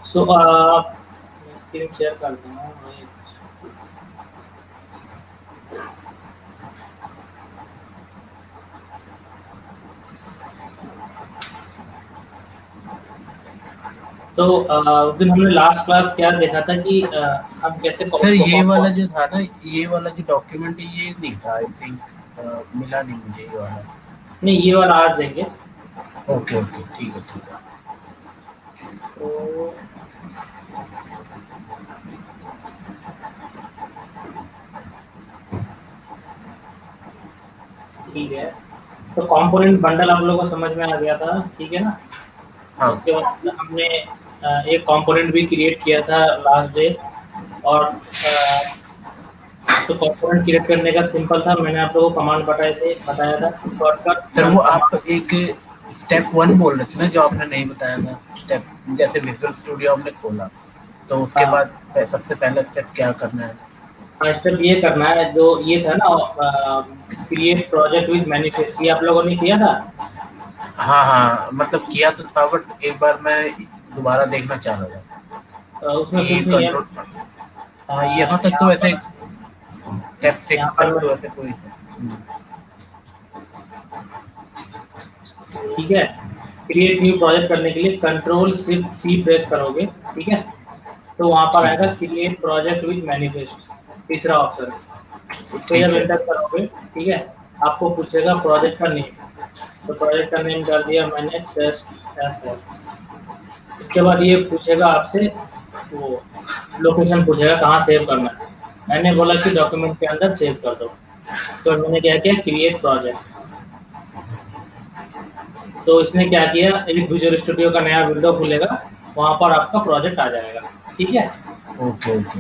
सो मैं screen share कर दूंगा। तो उस दिन हमने लास्ट क्लास क्या देखा था कि हम कैसे सर ये वाला जो था ना, ये वाला जो डॉक्यूमेंट है ये नहीं था, आई थिंक मिला नहीं मुझे ये वाला। नहीं, ये वाला आज देंगे। ओके ओके, ठीक है ठीक है। तो ठीक है, तो कंपोनेंट बंडल आप लोगों को समझ में आ गया था, ठीक है ना। हाँ उसके बाद हमने एक कंपोनेंट भी क्रिएट किया था लास्ट डे। और तो कंपोनेंट क्रिएट करने का सिंपल था, मैंने आप लोगों को कमांड बताया था शॉर्टकट सर, रन वो आप कमांड। एक स्टेप 1 बोल रहे थे ना, जो आपने नहीं बताया था स्टेप, जैसे विजुअल स्टूडियो हमने खोला तो उसके हाँ, बाद सबसे पहला स्टेप क्या करना है? स्टेप ये करना है, जो ये था ना, क्रिएट प्रोजेक्ट विद मैनिफेस्ट, ये आप लोगों ने किया था। हाँ हाँ, मतलब किया तो था, बट एक बार मैं दोबारा देखना चाह रहा था उसमें कि कुछ नहीं है। कंट्रोल। हाँ, यहाँ तक तो यहाँ वैसे पर स्टेप यहाँ 6 पर तक मैं, तो वैसे कोई। ठीक है, क्रिएट न्यू प्रोजेक्ट करने के लिए कंट्रोल शिफ्ट सी प्रेस करोगे, ठीक है। तो वहां पर ठीक आएगा है क्रिएट प्रोजेक्ट विद मैनिफेस्ट, तीसरा ऑप्शन। इस पे जब ठीक है एंटर करोगे, ठीक है, आपको पूछेगा प्रोजेक्ट का नेम। तो प्रोजेक्ट का नेम कर दिया मैंने, टेस्ट एस है। इसके बाद ये पूछेगा आपसे, वो लोकेशन पूछेगा कहाँ सेव करना है। मैंने बोला कि डॉक्यूमेंट के अंदर सेव कर दो। इसके बाद मैंने क्या किया, क्रिएट प्रोजेक्ट। तो इसने क्या किया, एक विजुअल स्टूडियो का नया विंडो खुलेगा, वहां पर आपका प्रोजेक्ट आ जाएगा, ठीक है। Okay okay.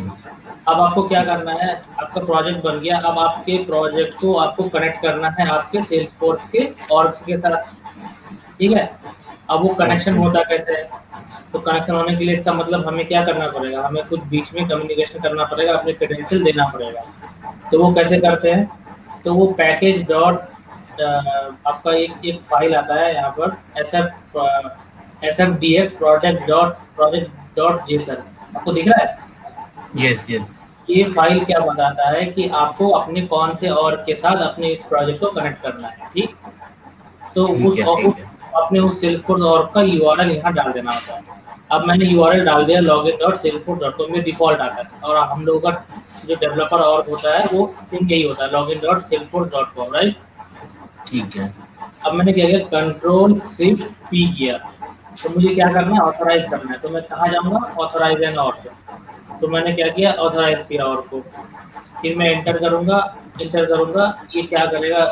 अब आपको क्या करना है, आपका प्रोजेक्ट बन गया। अब आपके प्रोजेक्ट को आपको कनेक्ट करना है आपके सेल्सफोर्स के ऑर्ग्स के साथ, ठीक है। अब वो कनेक्शन ओके होता कैसे है, तो कनेक्शन होने के लिए इसका मतलब हमें क्या करना पड़ेगा, हमें कुछ बीच में कम्युनिकेशन करना पड़ेगा, अपने क्रेडेंशियल देना पड़ेगा। तो वो कैसे करते हैं, तो वो पैकेज डॉट, आपका एक एक फाइल आता है यहाँ पर, S F D x project dot JSON, आपको दिख रहा है। Yes yes. ये फाइल क्या बताता है कि आपको अपने कौन से और के साथ अपने इस प्रोजेक्ट को कनेक्ट करना है, ठीक। तो ठीक है ठीक है। अपने उस सेल्सफोर्स और का यूआरएल यहाँ डाल देना होता है। अब मैंने यूआरएल डाल दिया login.salesforce.com में, डिफॉल्ट आता है। और हम लोगों का जो डेवलपर और होता है वो थिंग यही होता है, login.salesforce.com, राइट। ठीक है अब मैंने क्या किया, कंट्रोल शिफ्ट पी किया। तो मुझे क्या करना है, ऑथराइज करना है। तो मैं कहाँ जाऊँगा, ऑथराइज एन और पे। तो मैंने क्या किया, ऑथराइज किया और को। फिर मैं एंटर करूँगा, ये क्या करेगा,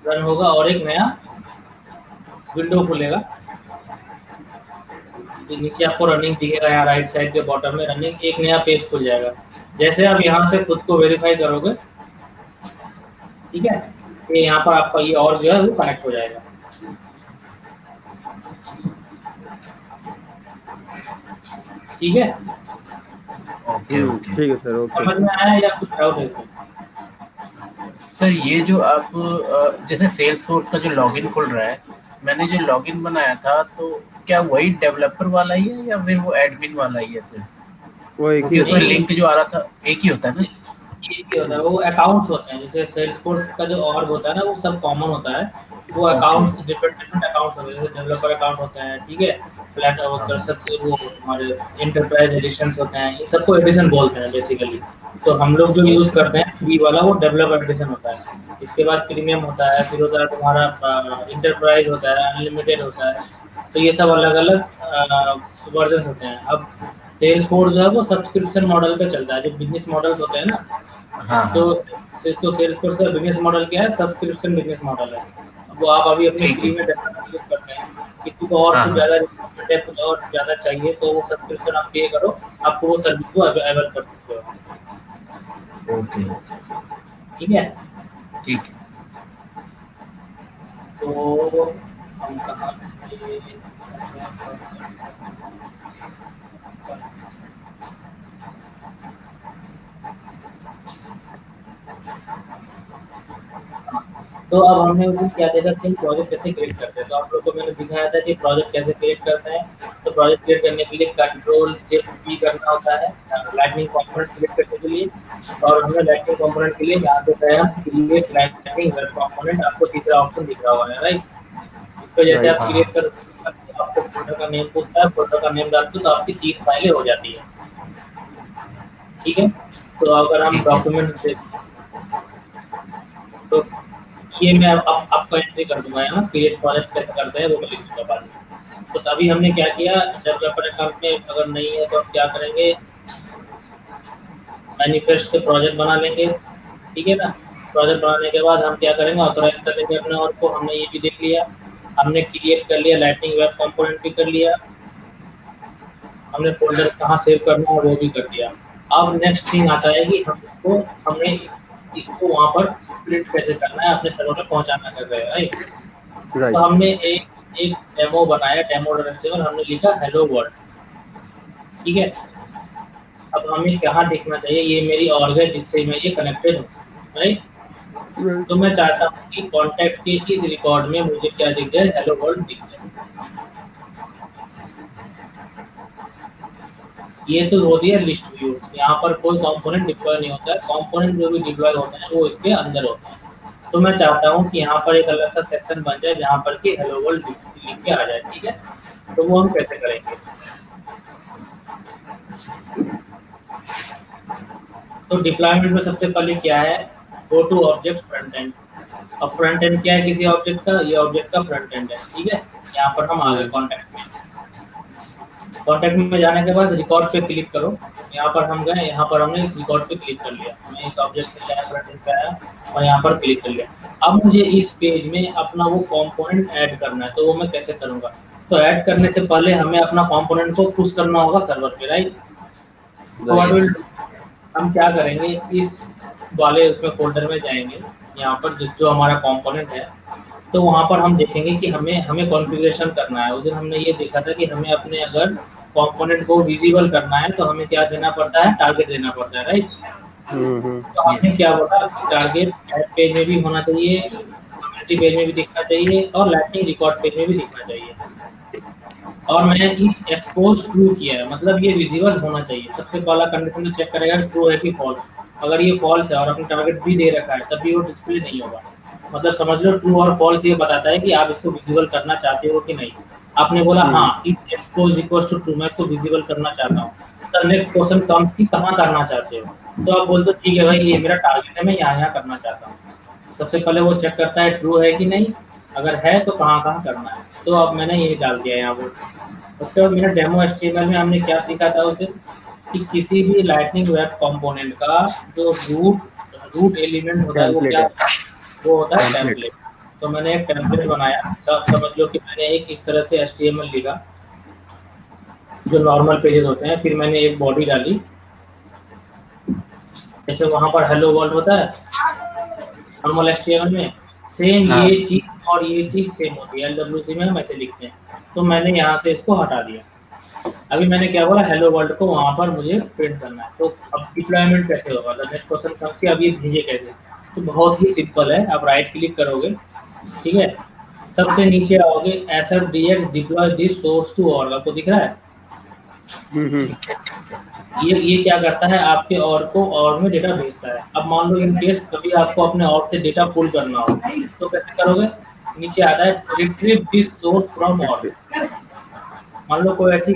रन होगा और एक नया विंडो खुलेगा। तो नीचे आपको रनिंग दिखेगा, यहाँ राइट साइड के बॉटम में रनिंग, एक नया पेज खुल जाएगा। जैसे आप यहाँ से खुद को वेरीफाई करोगे, ठीक है, ये यहाँ पर आपका ये और जो है वो कनेक्ट हो जाएगा, ठीक है। Okay okay. ठीक है सर, ओके। समझ में आया या कुछ डाउट है इसमें? सर ये जो आप जैसे सेल्स फोर्स का जो लॉगिन खुल रहा है, मैंने जो लॉगिन बनाया था तो क्या वही डेवलपर वाला ही है या फिर वो एडमिन वाला ही है सर? वो एक ही क्योंकि होता उसमें है सर। लिंक जो आ रहा था एक ही होता है ना? ये भी होता है, वो अकाउंट्स होते हैं। जैसे सेल्सफोर्स का जो ऑर्ग होता है ना, वो सब कॉमन होता है। वो okay. Accounts, different different accounts होते हैं, जैसे डेवलपर अकाउंट होते हैं, ठीक है। फ्लैट हाँ वर्कर हाँ। सबसे वो हमारे एंटरप्राइज एडिशन होते हैं, इन सबको एडिशन बोलते हैं बेसिकली। तो हम लोग जो यूज ओके करते हैं फ्री वाला, वो डेवलपर एडिशन होता है। इसके बाद प्रीमियम होता है, फिर होता है तुम्हारा इंटरप्राइज होता है, अनलिमिटेड होता है। तो ये सब अलग अलग वर्जन होते हैं। अब सेल्स फोर्स जो है वो सब्सक्रिप्शन मॉडल पे चलता है, जो बिजनेस मॉडल्स होते हैं ना। हाँ तो हाँ। सेल्सफोर्स का बिजनेस मॉडल क्या है, सब्सक्रिप्शन बिजनेस मॉडल है। अब वो आप अभी अपने ठीक है फ्री में सर। डाटा यूज करते हैं। किसी को और हाँ कुछ हाँ। ज़्यादा रिक्वायरमेंट है, कुछ और ज़्यादा चाहिए, तो वो सब्सक्रिप्शन आप पे करो, आपको वो सर्विस को अवेल कर सकते हो, ओके। ठीक है। ठीक है। तो हम कहाँ थे? तो अब हमने उस दिन क्या देखा कि हम प्रोजेक्ट कैसे क्रिएट करते हैं। तो आप लोग को मैंने दिखाया था कि प्रोजेक्ट कैसे क्रिएट करते हैं। तो प्रोजेक्ट क्रिएट करने के लिए कंट्रोल शिफ्ट पी करना होता है लाइटनिंग कंपोनेंट क्रिएट करने के लिए। और हमने लाइटनिंग कंपोनेंट के लिए यहाँ पे गए हम क्रिएट लाइटनिंग वेब कंपोनेंट, आपको तीसरा ऑप्शन दिख रहा होगा, राइट। इसको जैसे राइट। आप हाँ क्रिएट हाँ कर, तो आपको फोल्डर का नेम पूछता है, फोल्डर का नेम डालते हो तो आपकी 3 फाइलें हो जाती है, ठीक है। तो अगर हम ठीक है। डॉक्यूमेंट्स देखें तो ये मैं अब आपको एंट्री कर दूंगा यहाँ, क्रिएट प्रोजेक्ट कैसे करते हैं वो मैं लिख दूंगा बाद में। तो अभी हमने क्या किया, डेवलपर अकाउंट में अगर नहीं है तो हम क्या करेंगे, मैनिफेस्ट से प्रोजेक्ट बना लेंगे, ठीक है ना। प्रोजेक्ट बनाने के बाद हम क्या करेंगे, ऑथोराइज कर लेंगे अपने और को। हमने ये भी देख लिया, हमने क्रिएट कर लिया, लाइटनिंग वेब कंपोनेंट भी कर लिया, हमने फोल्डर कहाँ सेव करना है वो भी कर दिया। अब नेक्स्ट थिंग आता है कि हमने इसको वहाँ पर प्रिंट कैसे करना है, अपने सर्वर पे पहुँचाना कैसे है, राइट। तो राइट। हमने एक एक डेमो बनाया, डेमो डॉट हमने लिखा हेलो वर्ल्ड, ठीक है। अब हमें कहाँ देखना चाहिए, ये मेरी ऑर्ग है जिससे मैं ये कनेक्टेड हूँ, राइट। राइट। तो मैं चाहता हूँ कि कॉन्टैक्ट के इस रिकॉर्ड में मुझे क्या दिख जाए, हेलो वर्ल्ड दिख जाए। ये तो हो दिया लिस्ट व्यू, यहाँ पर कोई कंपोनेंट डिप्लॉय नहीं होता है, कंपोनेंट जो भी डिप्लॉय होते हैं वो इसके अंदर होते हैं। तो मैं चाहता हूँ कि यहाँ पर एक अलग सा सेक्शन बन जाए जहाँ पर कि हेलो वर्ल्ड लिख के आ जाए, ठीक है। तो वो हम कैसे करेंगे, तो डिप्लॉयमेंट में सबसे पहले क्या है, go to object front end. अब फ्रंट एंड क्या है किसी ऑब्जेक्ट का, ये ऑब्जेक्ट का फ्रंट एंड है, ठीक है। यहाँ पर हम आ गए कॉन्टैक्ट में, कॉन्टैक्ट में जाने के बाद रिकॉर्ड पे क्लिक करो। यहाँ पर हम गए, यहाँ पर हमने इस रिकॉर्ड पे क्लिक कर लिया, मैं इस ऑब्जेक्ट पे गया, फ्रंट एंड पे आया और यहाँ पर क्लिक कर लिया। अब मुझे इस पेज में अपना वो कंपोनेंट ऐड करना है, तो वो मैं कैसे करूँगा। तो ऐड करने से पहले हमें अपना कंपोनेंट को पुश करना होगा सर्वर पे, राइट। तो व्हाट विल, हम क्या करेंगे, इस वाले उसमें फोल्डर में जाएंगे, यहाँ पर जो हमारा कंपोनेंट है, तो वहाँ पर हम देखेंगे कि हमें हमें कॉन्फ़िगरेशन करना है। उस दिन हमने ये देखा था कि हमें अपने अगर कंपोनेंट को विजिबल करना है तो हमें क्या देना पड़ता है, टारगेट देना पड़ता है, राइट। तो हमने क्या बोला कि टारगेट ऐड पेज में भी होना चाहिए, कम्युनिटी पेज में भी दिखना चाहिए और लाइटनिंग रिकॉर्ड पेज में भी दिखना चाहिए। और मैंने इस एक्सपोज ट्रू किया है, मतलब ये विजिबल होना चाहिए। सबसे पहला कंडीशन तो चेक करेगा ट्रू है कि फॉल्स। अगर ये फॉल्स है और अपने टारगेट भी दे रखा है तब भी वो डिस्प्ले नहीं होगा। मतलब समझ लो ट्रू और फॉल्स ये बताता है कि आप इसको विजिबल करना चाहते हो कि नहीं। आपने बोला हाँ इस एक्सपोज इक्वल्स टू ट्रू, मैं इसको विजिबल करना चाहता हूँ। तो नेक्स्ट क्वेश्चन कम्स कि कहाँ करना चाहते हो। तो आप बोलते हो ठीक है भाई ये मेरा टारगेट है, मैं यहाँ यहाँ करना चाहता हूँ। सबसे पहले वो चेक करता है ट्रू है कि नहीं, अगर है तो कहाँ कहाँ करना है। तो अब मैंने ये डाल दिया यहाँ पर। उसके बाद मेरा डेमो एचटीएमएल में हमने क्या सीखा था उस दिन, कि किसी भी लाइटनिंग वेब कंपोनेंट का जो रूट एलिमेंट होता है वो टेम्पलेट क्या है। होता है, वो होता है टेम्पलेट। टेम्पलेट। तो मैंने एक टेम्पलेट बनाया, सब समझ लो कि मैंने एक इस तरह से एचटीएमएल लिखा जो नॉर्मल पेजेस होते हैं, फिर मैंने एक बॉडी डाली, जैसे वहाँ पर हेलो वर्ल्ड होता है नॉर्मल एचटीएमएल में, सेम हाँ ये चीज और ये चीज सेम होती है, एलडब्ल्यूसी में हम ऐसे लिखते हैं। तो मैंने यहाँ से इसको हटा दिया। अभी मैंने क्या बोला, हेलो वर्ल्ड को वहाँ पर मुझे प्रिंट करना है। तो अब डिप्लॉयमेंट कैसे होगा, द नेक्स्ट क्वेश्चन कम्स कि अब ये भेजे कैसे। तो बहुत ही सिंपल है, आप राइट क्लिक करोगे, ठीक है, सबसे नीचे आओगे, SF DX deploy this source to org, आपको दिख रहा है। ये क्या करता है, आपके और को और में डेटा भेजता है। अब मान लो इन केस कभी आपको अपने और से डेटा पुल करना हो तो कैसे करोगे, नीचे आता है रिट्रीव दिस सोर्स फ्रॉम और। मान लो कोई ऐसी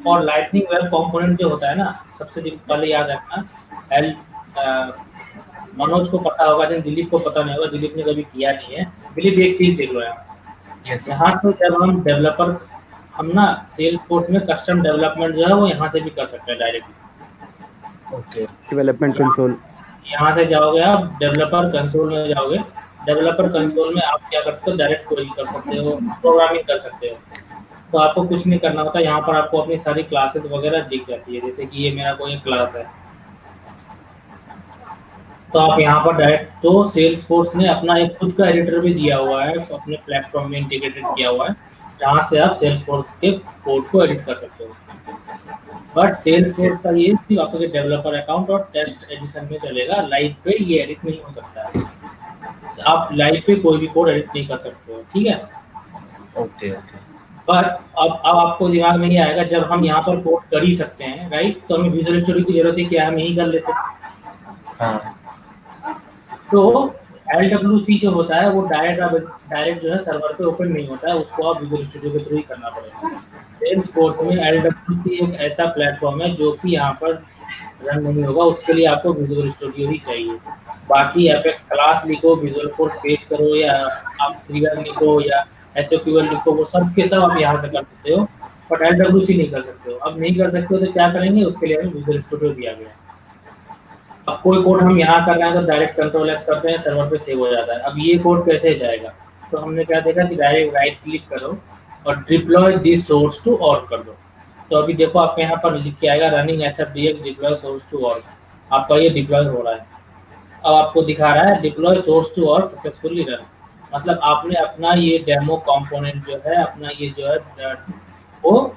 और लाइटनिंग वेब कंपोनेंट जो होता है ना, सबसे पहले याद रखना, एल मनोज को पता होगा लेकिन दिलीप को पता नहीं होगा, दिलीप ने कभी किया नहीं है। दिलीप एक चीज देख लो यस यहाँ से जब हम डेवलपर, हम ना सेल्स फोर्स में कस्टम डेवलपमेंट जो है वो यहाँ से भी कर सकते हैं डायरेक्ट। Okay development console. यहाँ से जाओगे आप डेवलपर कंसोल में जाओगे, डेवलपर कंसोल में आप क्या कर सकते हो, डायरेक्ट कोडिंग कर सकते हो, प्रोग्रामिंग कर सकते हो। तो आपको कुछ नहीं करना होता, यहाँ पर आपको अपनी सारी क्लासेस वगैरह दिख जाती है। जैसे कि ये मेरा कोई क्लास है, तो आप यहाँ पर डायरेक्ट, तो सेल्स फोर्स ने अपना एक खुद का एडिटर भी दिया हुआ है, अपने प्लेटफॉर्म में इंटीग्रेटेड किया हुआ है, जहाँ से आप सेल्स फोर्स के कोड को एडिट कर सकते हो। बट सेल्स फोर्स का ये कि आपके डेवलपर अकाउंट और टेस्ट एडिशन में चलेगा, लाइव पे ये एडिट नहीं हो सकता है। आप लाइव पे कोई भी कोड एडिट नहीं कर सकते हो, ठीक है। Okay okay. पर अब आपको दिमाग में ये आएगा, जब हम यहाँ पर कोड कर ही सकते हैं, राइट, तो हमें विजुअल स्टूडियो की जरूरत है क्या, हम यही कर लेते हैं। हाँ तो LWC जो होता है वो डायरेक्ट जो है सर्वर पे ओपन नहीं होता है, उसको आप विजुअल स्टूडियो के थ्रू ही करना पड़ेगा। सेल्सफोर्स में LWC एक ऐसा प्लेटफॉर्म है जो कि यहाँ पर रन नहीं होगा, उसके लिए आपको विजुअल स्टूडियो ही चाहिए। बाकी एपेक्स क्लास लिखो, विजुअल फोर्स पेज करो, या आप ट्रिगर लिखो या SQL लिखो, वो सब के सब आप यहाँ से कर सकते हो, बट LWC नहीं कर सकते हो। अब नहीं कर सकते हो तो क्या करेंगे, उसके लिए हमें विजुअल स्टूडियो दिया गया है। अब कोई कोड हम यहाँ कर रहे हैं तो डायरेक्ट कंट्रोल एस करते हैं, सर्वर पे सेव हो जाता है। अब ये कोड कैसे जाएगा, तो हमने क्या देखा कि डायरेक्ट राइट क्लिक करो और deploy this source to org कर दो। तो अभी देखो आपके यहाँ पर लिख के आएगा running SFDX deploy source to org, आपका ये डिप्लॉय हो रहा है। अब आपको दिखा रहा है deploy source to org successfully run, मतलब आपने अपना ये डेमो कंपोनेंट जो है, अपना ये जो है वो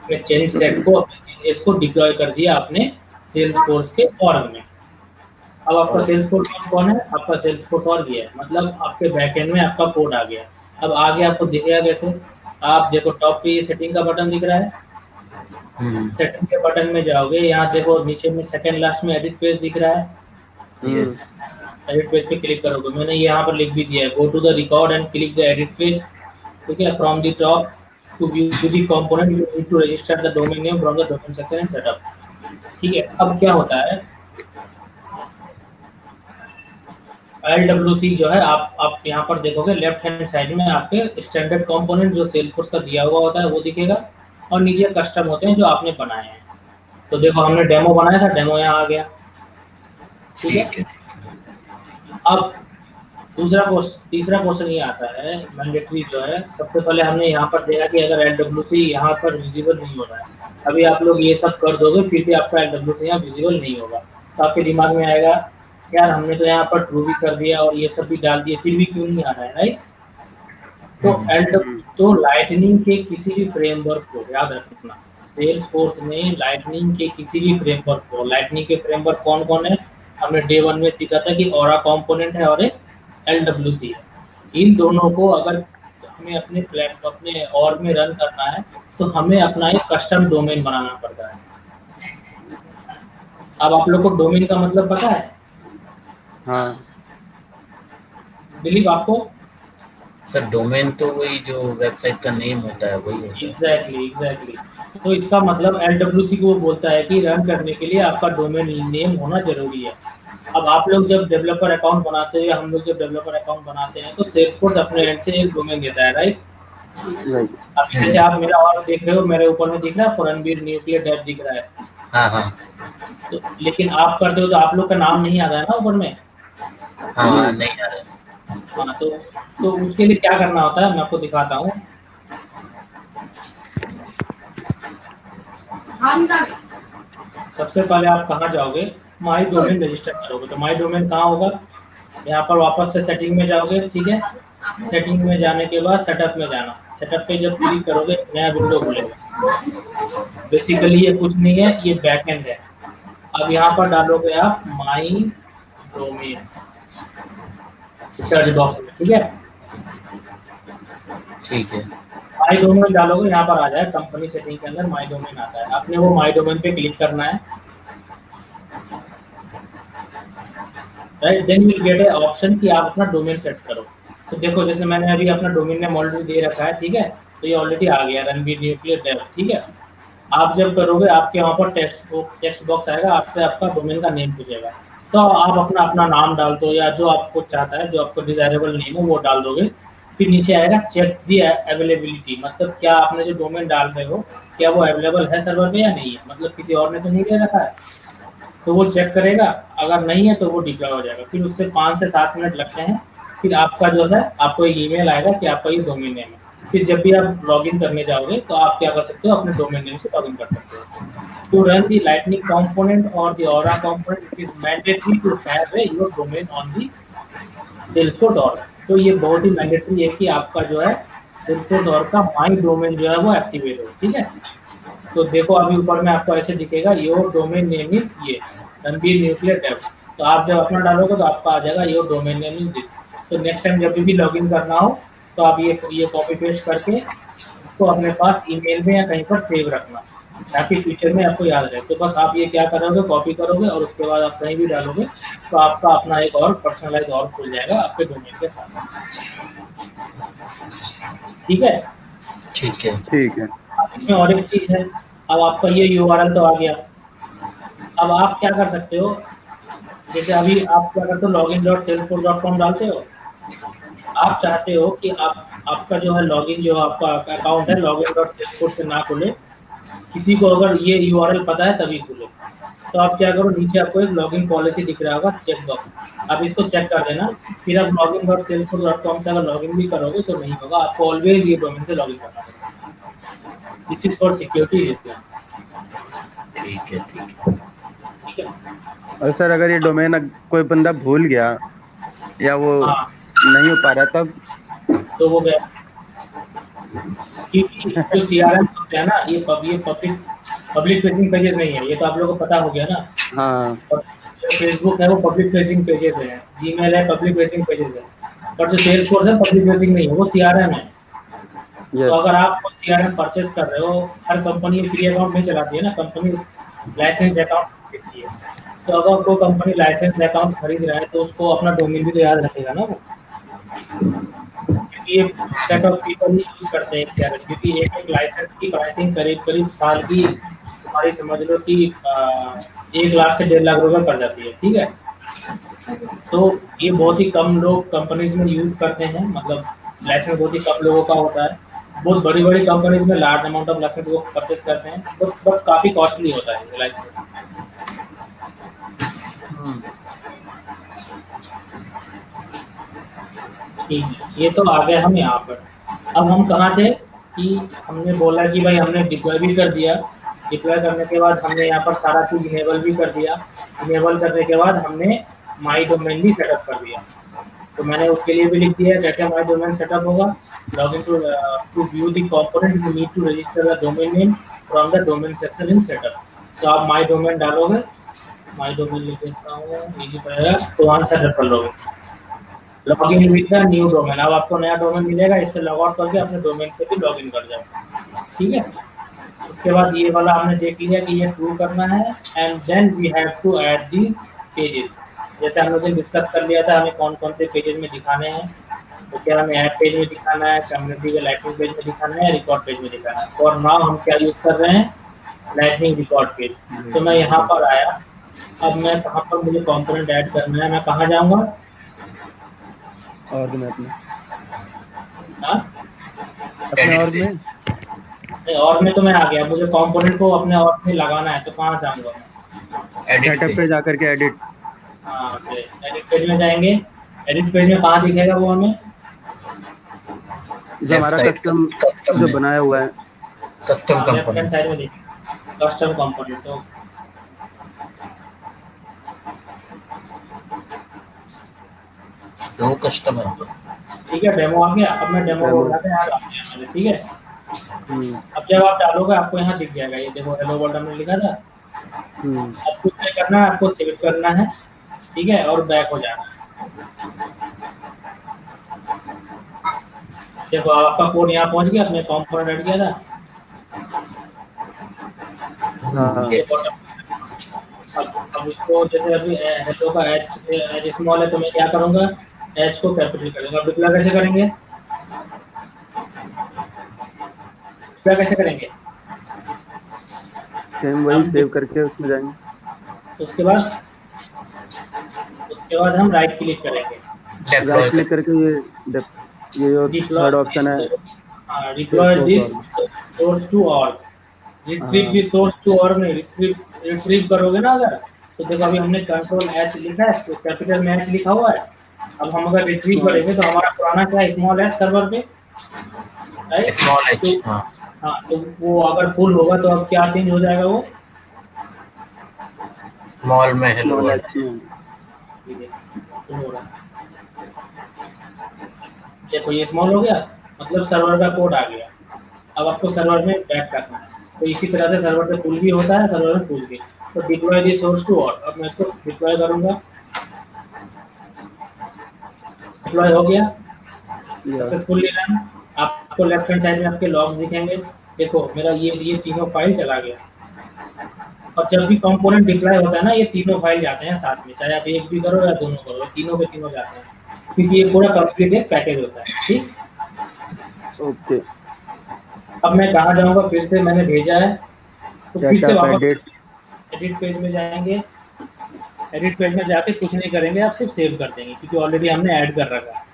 चेंज सेट को इसको डिप्लॉय कर दिया आपने सेल्सफोर्स के ऑर्ग में। अब आपका सेल्सफोर्स कौन है, आपका सेल्सफोर्स ऑर्ग ये है, मतलब आपके बैकएंड में आपका कोड आ गया। अब आगे आपको दिखेगा कैसे, आप देखो टॉप पे ये सेटिंग का बटन दिख रहा है, सेटिंग के बटन में जाओगे, यहाँ देखो नीचे में सेकंड लास्ट में एडिट पेज दिख रहा है। यस एडिट पेज पे क्लिक करोगे, मैंने यहाँ पर लिख भी दिया है, go to the record and click the edit page, ठीक है। From the top to view the component you need to register the domain name from the domain section and setup, ठीक है। अब क्या होता है, LWC जो है आप यहाँ पर देखोगे लेफ्ट हैंड साइड में आपके स्टैंडर्ड कंपोनेंट जो सेल्सफोर्स का दिया हुआ होता है वो दिखेगा, और नीचे कस्टम होते हैं जो आपने बनाए हैं। तो देखो हमने डेमो बनाया था, डेमो यहाँ आ गया, ठीक है। अब तीसरा क्वेश्चन ये आता है मैंडेटरी जो है, सबसे पहले हमने यहाँ पर देखा कि अगर LWC यहाँ पर विजिबल नहीं हो रहा है, अभी आप लोग ये सब कर दोगे फिर भी आपका LWC यहाँ विजिबल नहीं होगा, तो आपके दिमाग में आएगा यार हमने तो यहाँ पर ट्रू भी कर दिया और ये सब भी डाल दिया, फिर भी क्यों नहीं आ रहा है, राइट। तो लाइटनिंग के किसी भी फ्रेमवर्क को याद रखना, सेल्सफोर्स में लाइटनिंग के किसी भी फ्रेमवर्क को, लाइटनिंग के फ्रेमवर्क कौन कौन है, हमने डे 1 में सीखा था कि ऑरा कंपोनेंट है और एक LWC है। इन दोनों को अगर हमें अपने और में रन करना है तो हमें अपना एक कस्टम डोमेन बनाना पड़ता है। अब आप लोग को डोमेन का मतलब पता है? हाँ दिलीप आपको? सर डोमेन तो वही जो वेबसाइट का नेम होता है वही होता है। एग्जैक्टली। तो इसका मतलब LWC को बोलता है कि रन करने के लिए आपका डोमेन नेम होना जरूरी है। अब आप लोग जब डेवलपर अकाउंट बनाते हैं या हम लोग जब डेवलपर अकाउंट बनाते हैं तो सेल्सफोर्स अपने एंड से एक डोमेन देता है, राइट। अब जैसे आप मेरा और देख रहे हो, मेरे ऊपर में दिख रहा है रणबीर न्यूक्लियर डेव दिख रहा है। हाँ हाँ। तो लेकिन आप करते हो तो आप लोग का नाम नहीं आ रहा है ना ऊपर में। हाँ नहीं आ रहा है। हाँ तो उसके लिए क्या करना होता है मैं आपको दिखाता हूँ। सबसे पहले आप कहाँ जाओगे, माई डोमेन रजिस्टर करोगे, तो माई डोमेन कहाँ होगा, यहाँ पर वापस से सेटिंग में जाओगे, ठीक है। सेटिंग में जाने के बाद सेटअप में जाना, सेटअप पे जब क्लिक करोगे नया विंडो खुलेगा। बेसिकली ये कुछ नहीं है, ये बैकएंड है। अब यहाँ पर डालोगे आप माई डोमेन सर्च बॉक्स में, ठीक है। ठीक है। माई डोमेन डालोगे, यहाँ पर आ जाए कंपनी सेटिंग के अंदर माई डोमेन आता है, आपने वो माई डोमेन पे क्लिक करना है, right. Then you get a option कि आप अपना डोमेन सेट करो। तो देखो जैसे मैंने अभी अपना डोमेन नेम ऑलरेडी दे रखा है, ठीक है, तो ये ऑलरेडी आ गया रणबीर न्यूक्लियर डेव, ठीक है। आप जब करोगे आपके वहाँ पर टेक्स्ट बॉक्स आएगा, आपसे आपका डोमेन का नेम पूछेगा, तो आप अपना नाम डाल दो या जो आपको चाहता है, जो आपको डिजायरेबल नेम है वो डाल दोगे। फिर नीचे आएगा चेक दी अवेलेबिलिटी, मतलब क्या आपने जो डोमेन डाल रहे हो क्या वो अवेलेबल है सर्वर पे या नहीं है, मतलब किसी और ने तो नहीं दे रखा है, तो वो चेक करेगा, अगर नहीं है तो वो डिप्लॉय हो जाएगा। फिर उससे 5 से 7 मिनट लगते हैं, फिर आपका जो है आपको एक ईमेल आएगा कि आपका ये डोमेन नेम है। फिर जब भी आप लॉगिन करने जाओगे तो आप क्या कर सकते हो, अपने डोमेन नेम से लॉगिन कर सकते हो। To run the Lightning component or the Aura component, it is mandatory to have your domain on the Salesforce Aura। तो ये बहुत ही मैंडेटरी है कि आपका जो है Salesforce Aura का माई डोमेन जो है वो एक्टिवेट हो, ठीक है। तो देखो अभी ऊपर में आपको ऐसे दिखेगा योर डोमेन नेम इज ये रणबीर न्यूक्लियर डेव। तो आप जब अपना डालोगे तो आपका आ जाएगा your domain name is this. तो नेक्स्ट टाइम जब भी लॉगिन करना हो तो आप ये कॉपी पेस्ट करके उसको अपने पास ईमेल में या कहीं पर सेव रखना, ताकि फ्यूचर में आपको याद रहे। तो बस आप ये क्या करोगे, कॉपी करोगे और उसके बाद आप कहीं भी डालोगे तो आपका अपना एक और पर्सनलाइज और खुल जाएगा आपके डोमेन के साथ। ठीक है? ठीक है। ठीक है। अब इसमें और एक चीज़ है, अब आपका ये यूआरएल तो आ गया। अब आप क्या कर सकते हो, जैसे अभी आप क्या करते हो, login.salesforce.com डालते हो। आप चाहते हो कि आपका जो है लॉगिन, जो आपका अकाउंट है login.salesforce से ना खुले, किसी को अगर ये यूआरएल पता है तभी खुले। तो आप क्या करो, नीचे आपको एक लॉगिन पॉलिसी दिख रहा होगा, चेक बॉक्स, आप इसको चेक कर देना। फिर आप login.salesforce.com से अगर लॉगिन भी करोगे तो नहीं होगा, आपको ऑलवेज ये डोमेन से लॉगिन करना पड़ेगा। This is for security reason. ठीक है, ठीक है। ठीक है? और सर अगर ये डोमेन कोई बंदा भूल गया या वो हाँ, नहीं हो पा रहा तब? तो वो गया, क्योंकि जो सीआरएम होते हैं ना, ये पब्लिक फेसिंग पेजेस नहीं है, ये तो आप लोगों को पता हो गया ना। हाँ। फेसबुक है वो पब्लिक फेसिंग पेजेस है, जीमेल है पब्लिक फेसिंग पेजेस है, पर जो सेल्सफोर्स है पब्लिक फेसिंग नहीं है, वो सीआरएम है। तो यस। अगर आप सीआरएम परचेस कर रहे हो, हर कंपनी फ्री अकाउंट नहीं चलाती है ना, कंपनी लाइसेंस अकाउंट देती है। तो अगर कोई कंपनी लाइसेंस अकाउंट खरीद रहा है तो उसको अपना डोमेन भी तो याद रखेगा ना वो, क्योंकि ये set of people he use करते हैं सीआरएम, क्योंकि एक लाइसेंस की प्राइसिंग करीब करीब साल की हमारी समझ लो कि 1 लाख से 1.5 लाख रुपए पड़ जाती है। ठीक है? तो ये बहुत ही कम लोग कंपनीज में यूज करते हैं, मतलब लाइसेंस बहुत ही कम लोगों का होता है। बहुत बड़ी बड़ी कंपनीज में लार्ज अमाउंट ऑफ लाइसेंस वो परचेस करते हैं, बट काफी कॉस्टली होता है लाइसेंस। ठीक है, ये तो आ गए हम यहाँ पर। अब हम कहाँ थे कि हमने बोला कि भाई हमने डिप्लॉय भी कर दिया, डिप्लॉय करने के बाद हमने यहाँ पर सारा कुछ इनेबल भी कर दिया, इनेबल करने के बाद हमने माई डोमेन भी सेटअप कर दिया। तो मैंने उसके लिए भी लिख दिया कैसे माई डोमेन सेटअप होगा। Login to view the component you need to register the domain name from the domain section in setup. तो आप माई डोमेन डालोगे, माई डोमेन लिख देता हूँ, इजी पड़ेगा, तो वहाँ सेटअप कर लोगे login with the new domain. अब आपको नया डोमेन मिलेगा, इससे लॉग आउट करके अपने डोमेन से भी लॉगिन कर जाओ। ठीक है? उसके बाद ये वाला हमने देख लिया कि ये ट्रू करना है, and then we have to add these pages. जैसे हम लोग ने डिस्कस कर लिया था हमें कौन कौन से पेजेस में दिखाने हैं। तो क्या हमें ऐड पेज में दिखाना है, कम्युनिटी के लाइटनिंग पेज में दिखाना है, रिकॉर्ड पेज में दिखाना है। फॉर नाउ हम क्या यूज कर रहे हैं, लाइटनिंग रिकॉर्ड पेज। तो मैं यहाँ पर आया, अब मैं कहाँ पर मुझे कंपोनेंट ऐड करना है, मैं कहाँ जाऊँगा, और में अपने हाँ और में और में तो मैं आ गया, मुझे कंपोनेंट को अपने और में लगाना है, तो कहाँ से आऊँगा मैं, सेटअप पे जाकर के एडिट। हाँ एडिट पेज में जाएंगे। एडिट पेज में कहाँ दिखेगा वो हमें, जो हमारा कस्टम जो बनाया हुआ है, कस्टम लेफ्ट हैंड साइड में कंपोनेंट। दिखेगा कस्टम कंपोनेंट। तो दो कस्टम है। ठीक है, डेमो आ गया। अब मैं डेमो बोल रहा था यहाँ डाल दिया मैंने। ठीक है? अब जब आप डालोगे आपको यहाँ दिख जाएगा, ये देखो हेलो वर्ल्ड हमने लिखा था। आपको क्या करना है, आपको सेव करना है, ठीक है, और बैक हो जाना है। देखो आपका कोड यहाँ पहुँच गया, अपने कंपोनेंट ऐड किया था। अब इसको जैसे अभी हेलो का एच स्मॉल है, तो मैं क्या करूँगा, एच को कैपिटल करूँगा। डिप्लॉय कैसे करेंगे, क्या कैसे करेंगे, सेम वही सेव करके उसमें जाएंगे। उसके बाद हम राइट क्लिक करेंगे, राइट क्लिक करके ये थर्ड ऑप्शन है, deploy this source to all. Retrieve this source to all में रिट्रीव करोगे ना अगर, तो देखो अभी हमने कंट्रोल एच लिखा है, तो कैपिटल में एच लिखा हुआ है। अब हम अगर रिट्रीव करेंगे तो हमारा पुराना क्या है, स्मॉल एच सर्वर पे, राइट, स्मॉल एच। हाँ, तो वो अगर फुल होगा तो अब क्या चेंज हो जाएगा, वो स्मॉल में हेलो वर्ल्ड। देखो ये स्मॉल हो गया, मतलब सर्वर का कोड आ गया। अब आपको सर्वर में बैक करना है, तो इसी तरह से सर्वर पे पुल भी होता है, सर्वर में पुल भी। तो deploy the source to all, अब मैं इसको डिप्लॉय करूंगा, डिप्लॉय हो गया, या सक्सेसफुली रन। आपको लेफ्ट हैंड साइड में आपके लॉग्स दिखेंगे, देखो मेरा ये तीनों फाइल चला गया। और जब भी कंपोनेंट डिप्लॉय होता है ना, ये तीनों फाइल जाते हैं साथ में, चाहे आप एक भी करो या दोनों करो, तीनों के तीनों जाते हैं, क्योंकि ये पूरा कंप्लीट एक पैकेज होता है। ठीक, ओके। अब मैं कहाँ जाऊँगा, फिर से मैंने भेजा है तो क्या फिर क्या से आप वापस एडिट? एडिट पेज में जाएंगे। एडिट पेज में जाके कुछ नहीं करेंगे, आप सिर्फ सेव कर देंगे, क्योंकि ऑलरेडी हमने ऐड कर रखा है।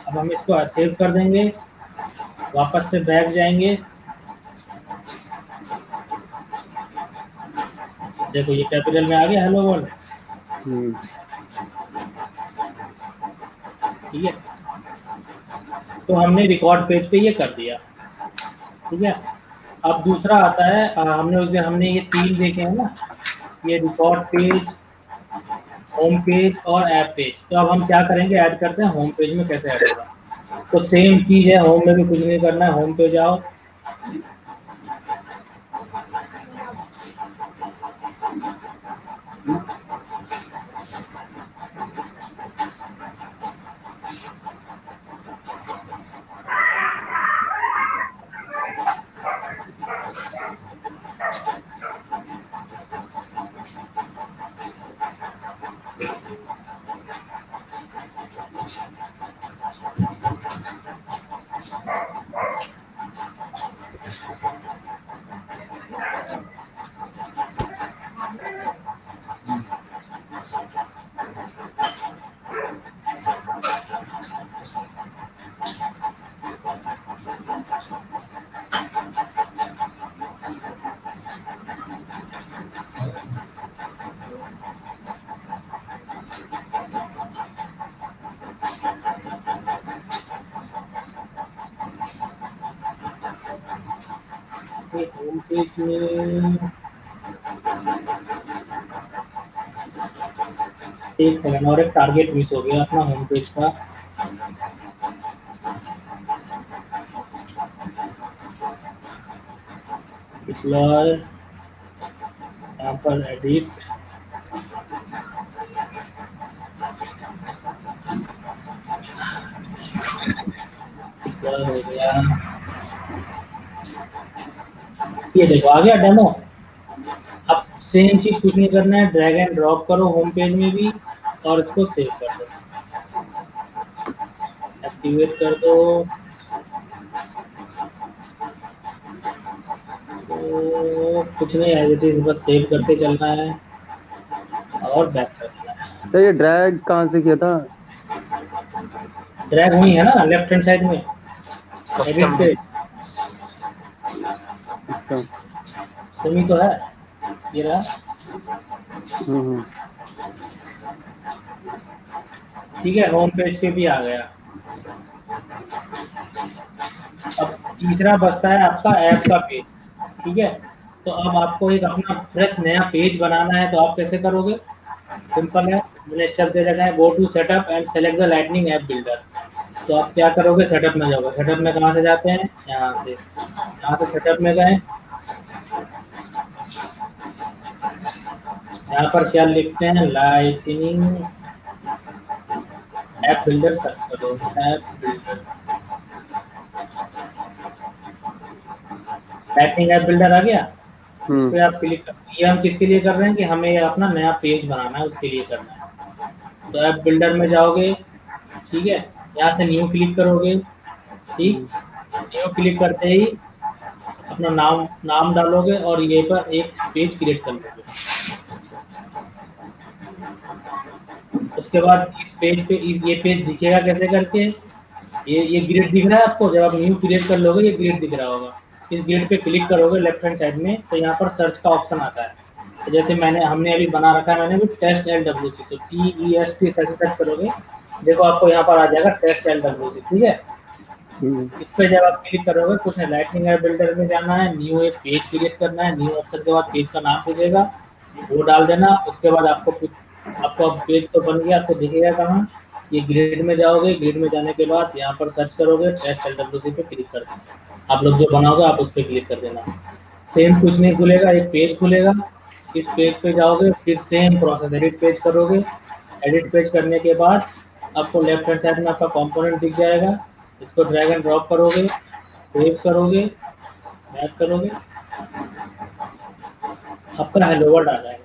अब हम इसको सेव कर देंगे, वापस से बैक जाएंगे। देखो ये कैपिटल में आ गया हेलो वर्ल्ड। ठीक है, तो हमने रिकॉर्ड पेज पे ये कर दिया। ठीक है, अब दूसरा आता है, हमने उस दिन हमने ये तीन देखे हैं ना, ये रिकॉर्ड पेज, होम पेज और ऐप पेज। तो अब हम क्या करेंगे, ऐड करते हैं होम पेज में। कैसे ऐड होगा, तो सेम चीज है, होम में भी कुछ नहीं करना है, होम पे जाओ, होम पेज में। एक सेकंड, और एक टारगेट मिस हो गया अपना होम पेज का। डिप्लॉय, यहाँ पर एडिट, डिप्लॉय हो गया। ये देखो आ गया डेमो। अब सेम चीज कुछ नहीं करना है, ड्रैग एंड ड्रॉप करो होम पेज में भी और इसको सेव कर दो, एक्टिवेट कर दो। तो कुछ नहीं है, ये चीज बस सेव करते चलना है और बैक करना है। तो ये ड्रैग कहाँ से किया था? ड्रैग हुई है ना लेफ्ट हैंड साइड में, एडिट पे अच्छा। सेमी तो है, ये रहा। हम्म। ठीक है, होम पेज पे भी आ गया। अब तीसरा बचता है आपका ऐप का पेज। ठीक है, तो अब आपको एक अपना फ्रेश नया पेज बनाना है, तो आप कैसे करोगे, सिंपल है, मैंने स्टेप दे रखा है, go to setup and select the lightning app builder. तो आप क्या करोगे, सेटअप में जाओगे। सेटअप में कहाँ से जाते हैं, यहाँ से सेटअप में गए, यहाँ पर क्या लिखते हैं, लाइटनिंग ऐप बिल्डर सर्च करो, app builder, lightning app builder आ गया। इस पे आप क्लिक कर, ये हम किसके लिए कर रहे हैं कि हमें अपना नया पेज बनाना है, उसके लिए करना है। तो ऐप बिल्डर में जाओगे, ठीक है, यहाँ से न्यू क्लिक करोगे। ठीक, न्यू क्लिक करते ही अपना नाम डालोगे और ये पर एक पेज क्रिएट कर लोगे। उसके बाद इस पेज पे ये पेज दिखेगा कैसे करके, ये ग्रिड दिख रहा है आपको, जब आप न्यू क्रिएट कर लोगे ये ग्रिड दिख रहा होगा। इस ग्रिड पे क्लिक करोगे लेफ्ट हैंड साइड में, तो यहाँ पर सर्च का ऑप्शन आता है। तो जैसे हमने अभी बना रखा है, मैंने भी टेस्ट LWC, तो TEST सर्च करोगे, देखो आपको यहाँ पर आ जाएगा टेस्ट LWC। ठीक है, इस पे जब आप क्लिक करोगे, कुछ है, लाइटनिंग ऐप बिल्डर में जाना है, न्यू एक पेज क्रिएट करना है, न्यू ऑप्शन के बाद पेज का नाम पूछेगा, वो डाल देना। उसके बाद आपको अब पेज तो बन गया, आपको दिखेगा कहाँ, ये ग्रिड में जाओगे, ग्रिड में जाने के बाद यहाँ पर सर्च करोगे, टेस्ट LWC पे क्लिक कर देना। आप लोग जो बनाओगे आप उस पर क्लिक कर देना। सेम कुछ नहीं खुलेगा, एक पेज खुलेगा, इस पेज पे जाओगे, फिर सेम प्रोसेस एडिट पेज करोगे। एडिट पेज करने के बाद आपको लेफ्ट हैंड साइड में आपका कंपोनेंट दिख जाएगा, इसको ड्रैग एंड ड्रॉप करोगे, सेव करोगे, बैक करोगे, आपका हेलो वर्ल्ड आ जाएगा।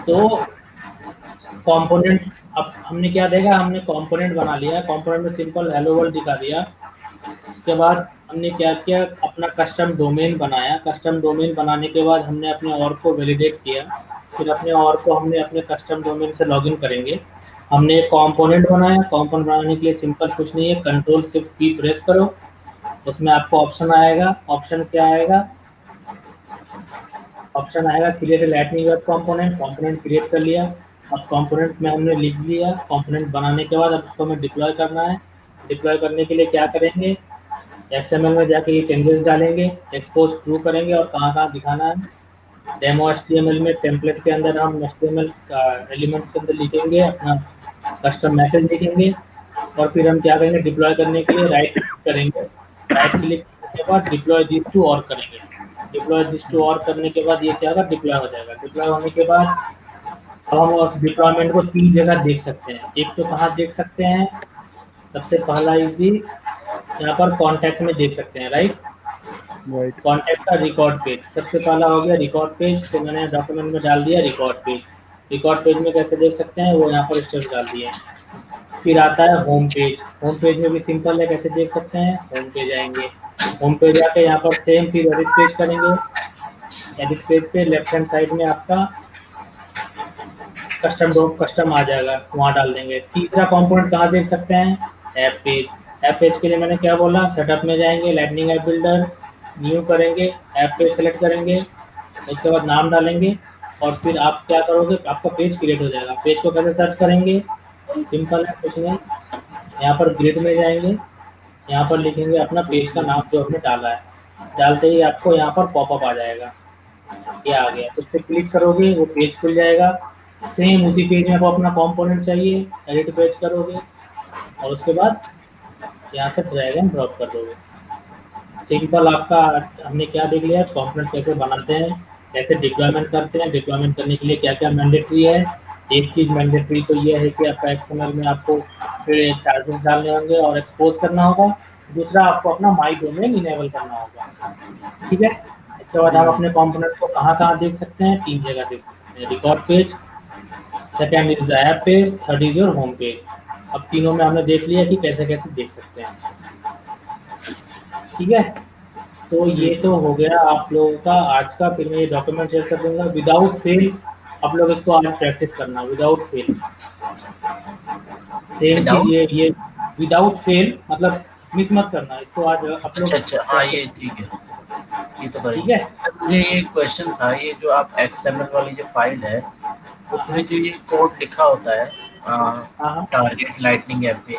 तो कंपोनेंट अब हमने क्या देखा, हमने कंपोनेंट बना लिया, कंपोनेंट में सिंपल हेलो वर्ल्ड दिखा दिया। उसके बाद हमने क्या किया, अपना कस्टम डोमेन बनाया। कस्टम डोमेन बनाने के बाद हमने अपने और को वैलिडेट किया, फिर अपने और को हमने अपने कस्टम डोमेन से लॉगिन करेंगे। हमने एक कंपोनेंट बनाया, कंपोनेंट बनाने के लिए सिंपल कुछ नहीं है, कंट्रोल शिफ्ट की प्रेस करो, उसमें आपको ऑप्शन आएगा। ऑप्शन क्या आएगा, ऑप्शन आएगा create lightning web component. Component create कर लिया। अब कंपोनेंट में हमने लिख लिया, कंपोनेंट बनाने के बाद अब उसको हमें डिप्लॉय करना है। डिप्लॉय करने के लिए क्या करेंगे, XML में जाके ये चेंजेस डालेंगे, एक्सपोज ट्रू करेंगे और कहाँ दिखाना है। डेमो HTML में टेम्पलेट के अंदर हम HTML एलिमेंट्स के अंदर लिखेंगे, अपना कस्टम मैसेज लिखेंगे और फिर हम क्या करेंगे, डिप्लॉय करने के लिए राइट क्लिक करेंगे। राइट क्लिक करने के बाद डिप्लॉय दिस टू और करेंगे। डिप्लॉय दिस टू और करने के बाद ये क्या होगा, डिप्लॉय हो जाएगा। डिप्लॉय होने के बाद अब हम उस डिप्लॉयमेंट को 3 जगह देख सकते हैं। एक तो कहाँ देख सकते हैं, सबसे पहला इज दी यहाँ पर कॉन्टैक्ट में देख सकते हैं, राइट। कॉन्टैक्ट का रिकॉर्ड पेज सबसे पहला हो गया, रिकॉर्ड पेज। तो मैंने डॉक्यूमेंट में डाल दिया रिकॉर्ड पेज। रिकॉर्ड पेज में कैसे देख सकते हैं, वो यहाँ पर स्टेप्स डाल दिए। फिर आता है होम पेज। होम पेज में भी सिंपल है, कैसे देख सकते हैं, होम पेज आएंगे। होम पेज आके यहाँ पर सेम फिर एडिट पेज करेंगे। एडिट पेज पे लेफ्ट हैंड साइड में आपका कस्टम आ जाएगा, वहाँ डाल देंगे। तीसरा कंपोनेंट कहाँ देख सकते हैं, ऐप पेज। ऐप पेज के लिए मैंने क्या बोला, सेटअप में जाएंगे, लाइटनिंग ऐप बिल्डर, न्यू करेंगे, ऐप पेज सेलेक्ट करेंगे, उसके बाद नाम डालेंगे और फिर आप क्या करोगे, आपका पेज क्रिएट हो जाएगा। पेज को कैसे सर्च करेंगे, सिंपल है, कुछ नहीं, यहाँ पर ग्रिड में जाएंगे, यहाँ पर लिखेंगे अपना पेज का नाम जो हमने डाला है। डालते ही आपको यहाँ पर पॉपअप आ जाएगा, ये आ गया। तो उस पर क्लिक करोगे, वो पेज खुल जाएगा। सेम उसी पेज में आपको अपना कंपोनेंट चाहिए, एडिट पेज करोगे और उसके बाद यहाँ से ड्रैग एंड ड्रॉप कर दोगे। सिंपल आपका हमने क्या देख लिया, कंपोनेंट कैसे बनाते हैं, कैसे डिप्लॉयमेंट करते हैं, डिप्लॉयमेंट करने के लिए क्या क्या मैंडेटरी है। एक चीज़ मैंडेटरी तो ये है कि आपका XML में आपको चार्जेस डालने होंगे और एक्सपोज करना होगा। दूसरा, आपको अपना माई डोमेन इनेबल करना होगा, ठीक है। इसके बाद आप अपने कंपोनेंट को कहाँ देख सकते हैं, 3 जगह देख सकते हैं, record page, second is the app page, third is your home page. अब तीनों में हमने देख लिया कि कैसे कैसे देख सकते हैं, ठीक है। तो ये तो हो गया आप लोगों का आज का। फिर मैं ये डॉक्यूमेंट शेयर कर दूंगा विदाउट फेल। आप लोग इसको आज प्रैक्टिस करना विदाउट फेल। सेम चीज ये विदाउट फेल मतलब मिस मत करना इसको आज आप लोग। अच्छा, हाँ ये ठीक है, ये तो ठीक है। मुझे ये क्वेश्चन था, ये जो आप XML वाली जो फाइल है उसमें जो ये कोड लिखा होता है टारगेट लाइटनिंग ऐप पेज,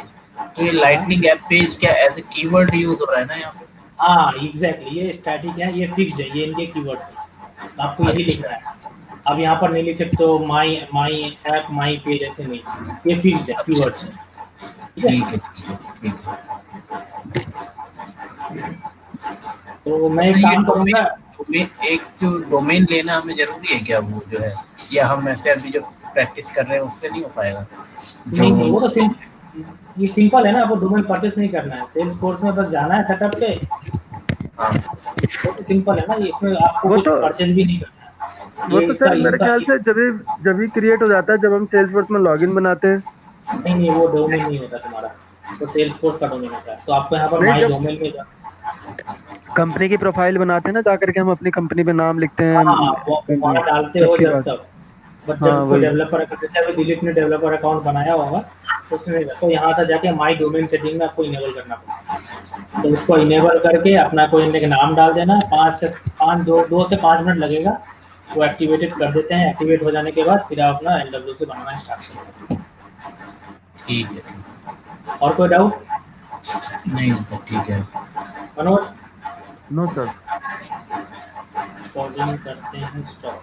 तो ये लाइटनिंग ऐप पेज क्या एज ए कीवर्ड यूज हो रहा है ना यहाँ पे? हाँ एग्जैक्टली, ये स्टैटिक है, ये फिक्स्ड है, ये इनके कीवर्ड्स हैं, आपको यही लिखना है। अब यहाँ पर नहीं लिख सकते हो माई माई ऐप माई पेज, ऐसे नहीं, ये फिक्स्ड है, कीवर्ड्स है, ठीक है। तो मैं एक काम करूँगा, एक जो डोमेन लेना हमें जरूरी है क्या, वो जो है, या हम ऐसे अभी जो प्रैक्टिस कर रहे हैं उससे नहीं हो पाएगा? नहीं वो तो ये सिंपल है ना, आपको डोमेन परचेस नहीं करना है, सेल्स फोर्स में बस जाना है सेटअप पे। वो तो सिंपल है ना, इसमें आपको कुछ परचेस भी नहीं करना है। वो तो सर मेरे ख्याल से जब ही क्रिएट हो जाता है जब हम सेल्सफोर्स में लॉगिन बनाते हैं। नहीं वो डोमेन नहीं होता तुम्हारा, तो सेल्सफोर्स का डोमेन होता है। तो आपको यहाँ पर माई डोमेन में कंपनी की प्रोफाइल बनाते हैं ना, जाकर के हम अपनी कंपनी पे नाम लिखते हैं, वहाँ डालते हो जब तक। बट जब कोई डेवलपर अकाउंट, जैसे अभी दिलीप ने डेवलपर अकाउंट बनाया होगा तो उसमें तो यहाँ से जाके माई डोमेन सेटिंग में आपको इनेबल करना पड़ेगा। तो उसको इनेबल करके अपना कोई एक नाम डाल देना, 2 से 5 मिनट लगेगा, वो एक्टिवेटेड कर देते हैं। एक्टिवेट हो जाने के बाद फिर आप अपना LWC बनाना स्टार्ट करेंगे। ठीक है, और कोई डाउट? नहीं सर, ठीक है। मनोज? No sir. करते हैं स्टॉप।